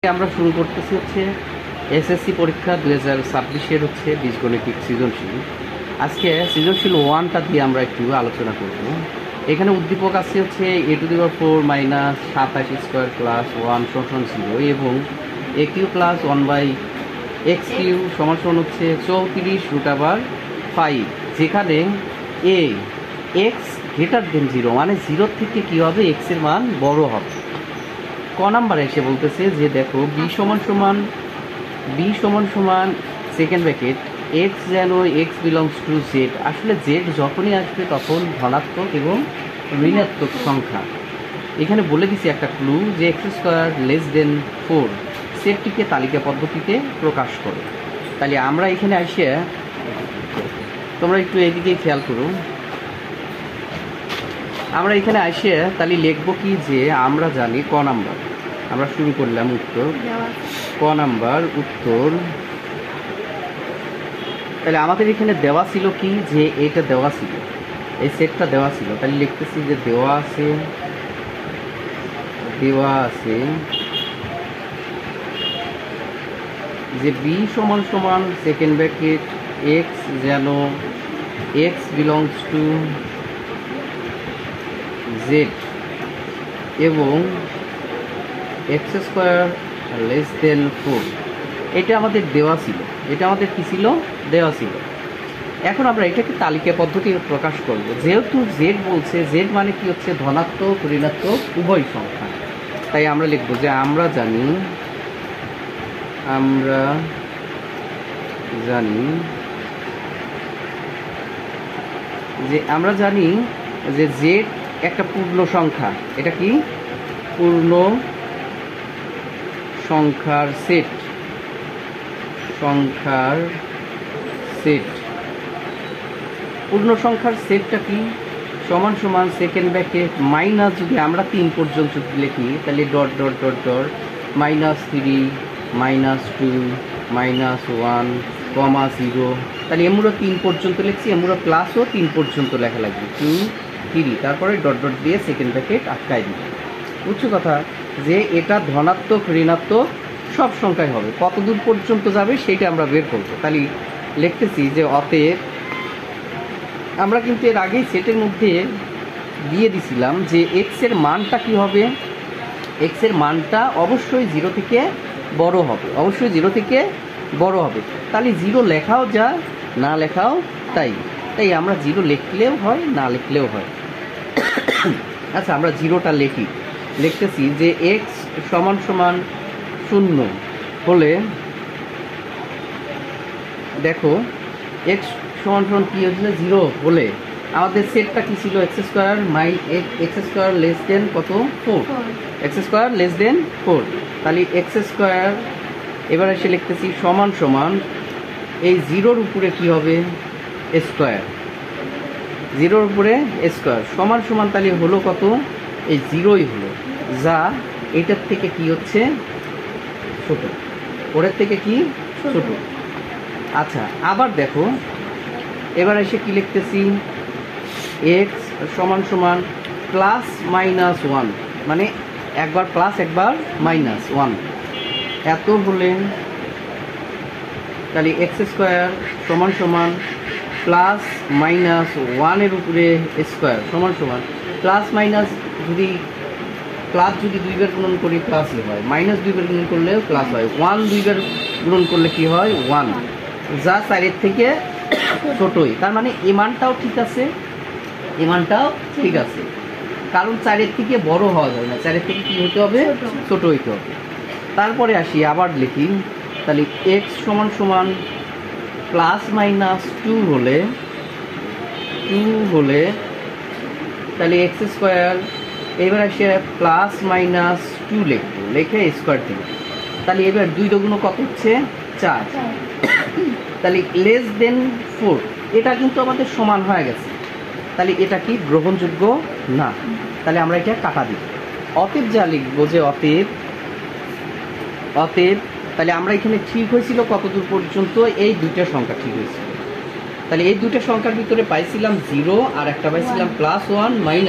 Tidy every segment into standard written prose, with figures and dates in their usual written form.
আমরা শুরু করতেছি হচ্ছে এসএসসি পরীক্ষা 2026-এর হচ্ছে বীজগণিতিক সৃজনশীল। আজকে সৃজনশীল 1টা দিয়ে আমরা একটু আলোচনা করব। এখানে উদ্দীপক আছে হচ্ছে a⁴ - 27 স্কোয়ার প্লাস 1 = 0 এবং a³ + 1/x³ সমান হচ্ছে 34√5, যেখানে a x > 0 মানে 0 থেকে কী হবে, x এর মান বড় হবে। ক নাম্বারে এসে বলতেছে যে দেখো b সমান সেকেন্ড ব্র্যাকেট x যেন x বিলংস টু z। আসলে z যখনই আসবে তখন ধনাত্মক এবং ঋণাত্মক সংখ্যা। এখানে বলে দিছি একটা ক্লু যে x² < 4 সেটটিকে তালিকা পদ্ধতিতে প্রকাশ করে। তাহলে আমরা এখানে আসে, তোমরা একটু এদিকে খেয়াল করো, আমরা এখানে আসে তাহলে লিখবো কি যে আমরা জানি ক নাম্বার, আমরা শুরু করলাম উত্তর ক নাম্বার উত্তর। তাহলে আমাদের এখানে দেওয়া ছিল কি যে এটা দেওয়া ছিল, এই সেটটা দেওয়া ছিল। তাহলে লিখতেছি যে দেওয়া আছে যে b সমান সেকেন্ড ব্র্যাকেট x যেন x বিলংস টু z এবং x² < 4। এটা আমাদের দেওয়া ছিল, এটা আমাদের কি ছিল, দেওয়া ছিল। এখন আমরা এটাকে তালিকা পদ্ধতি প্রকাশ করব। যেহেতু z বলছে, z মানে কি হচ্ছে ধনাত্মক ঋণাত্মক উভয় সংখ্যা। তাই আমরা লিখব যে আমরা জানি যে z একটা পূর্ণ সংখ্যা। এটা কি পূর্ণ সংখ্যার সেট, পূর্ণ সংখ্যার সেটটা কি সমান সেকেন্ড ব্র্যাকেট মাইনাস, যদি আমরা 3 পর্যন্ত লিখি তাহলে .. -3 -2 -1 0। তাহলে এমুরা 3 পর্যন্ত লিখছি, এমুরা প্লাসও 3 পর্যন্ত লেখা লাগবে, 2 3, তারপরে ... দিয়ে সেকেন্ড ব্র্যাকেট আটকায় দিবে। বুঝছো কথা, যে এটা ধনাত্মক ঋণাত্মক সব সংখ্যায় হবে, কত দূর পর্যন্ত যাবে সেইটা আমরা বের করবো। তাহলে লিখতেছি যে অতএব, আমরা কিন্তু এর আগেই সেটের মধ্যে দিয়ে দিছিলাম যে x এর মানটা কি হবে, x এর মানটা অবশ্যই 0 থেকে বড় হবে, অবশ্যই 0 থেকে বড় হবে। তাহলে 0 লেখাও যা, না লেখাও তাই আমরা 0 লিখলেও হয়, না লিখলেও হয়। আচ্ছা, আমরা 0টা লিখতেছি যে x সমান 0 হলে, দেখো x সমান কি হয়েছিল, 0 হলে আমাদের সেটটা কি ছিল, x² কত 4, x² < 4। তাহলে x², এবার এসে লিখতেছি সমান এই 0-র উপরে কি হবে, স্কোয়ার, 0-র উপরে স্কোয়ার সমান তাহলে হলো কত, এই 0ই হলো, যা এটার থেকে কি হচ্ছে ছোট, ওরের থেকে কি ছোট। আচ্ছা, আবার দেখো এবার এসে কি লিখতেছি, x সমান +-1, মানে একবার প্লাস একবার -1 এত হলে, তাহলে x² সমান +-1 এর উপরে স্কোয়ার সমান প্লাস মাইনাস, যদি প্লাস যদি 2 বার গুণন করি প্লাসই হয়, মাইনাস 2 বার গুণন করলেও প্লাস হয়, 1 2 বার গুণন করলে কি হয় 1, যা 4-এর থেকে ছোটই। তার মানে এই মানটাও ঠিক আছে, এই মানটাও ঠিক আছে, কারণ 4-এর থেকে বড় হওয়া যায় না, 4-এর থেকে কি হতে হবে, ছোট হইতে হবে। তারপরে আসি, আবার লিখি, তাহলে x সমান +-2 হলে তাহলে x², এবার আসে +-2 লিখবো, লিখে স্কোয়ার দিব। তাহলে এবার 2 দুগুণ কত হচ্ছে 4, তাহলে < 4, এটা কিন্তু আমাদের সমান হয়ে গেছে। তাহলে এটা কি গ্রহণযোগ্য না, তাহলে আমরা এটা কাটা দিব। অতএব যা লিখবো যে অতএব, তাহলে আমরা এখানে ঠিক হয়েছিল কত দূর পর্যন্ত, এই দুইটা সংখ্যা ঠিক হয়েছিল। তাহলে এই দুইটা সংখ্যার ভিতরে পাইছিলাম 0 আর একটা পাইছিলাম +1 - 1।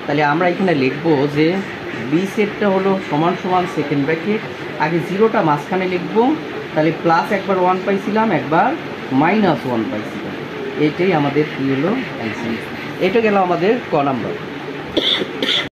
তাহলে আমরা এখানে লিখবো যে বি সেটটা হলো সমান সমান সেকেন্ড ব্র্যাকেট, আগে জিরোটা মাঝখানে লিখবো, তাহলে প্লাস একবার 1 পাইছিলাম, একবার -1 পাইছিলাম। এইটাই আমাদের কী হলো অ্যান্সার। এটা গেল আমাদের ক নাম্বার।